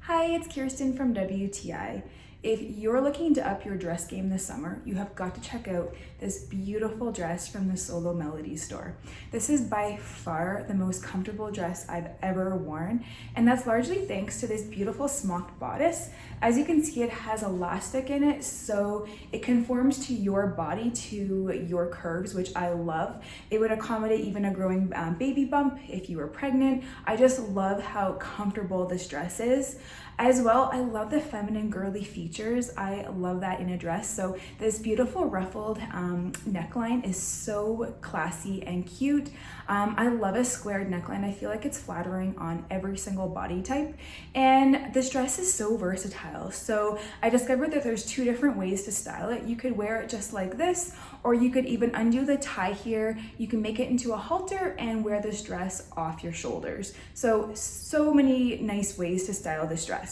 Hi, it's Kirsten from WTI. If you're looking to up your dress game this summer, you have got to check out this beautiful dress from the Soulomelody store. This is by far the most comfortable dress I've ever worn, and that's largely thanks to this beautiful smocked bodice. As you can see, it has elastic in it, so it conforms to your body, to your curves, which I love. It would accommodate even a growing baby bump if you were pregnant. I just love how comfortable this dress is. As well, I love the feminine girly features. I love that in a dress. So this beautiful ruffled neckline is so classy and cute. I love a squared neckline. I feel like it's flattering on every single body type. And this dress is so versatile. So I discovered that there's two different ways to style it. You could wear it just like this, or you could even undo the tie here. You can make it into a halter and wear this dress off your shoulders. So many nice ways to style this dress.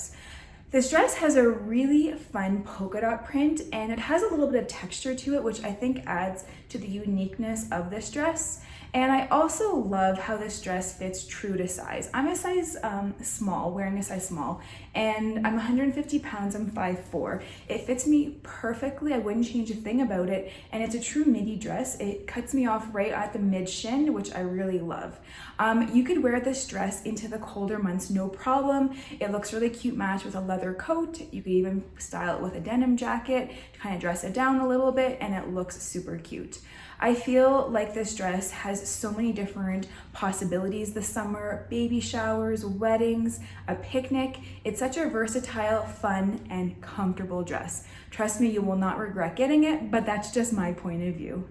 This dress has a really fun polka dot print, and it has a little bit of texture to it, which I think adds to the uniqueness of this dress. And I also love how this dress fits true to size. I'm a size small, wearing a size small, and I'm 150 pounds, I'm 5'4". It fits me perfectly, I wouldn't change a thing about it, and it's a true midi dress. It cuts me off right at the mid shin, which I really love. You could wear this dress into the colder months, no problem. It looks really cute matched with a leather coat. You could even style it with a denim jacket to kind of dress it down a little bit, and it looks super cute. I feel like this dress has so many different possibilities this summer: baby showers, weddings, a picnic. It's such a versatile, fun, and comfortable dress. Trust me, you will not regret getting it, but that's just my point of view.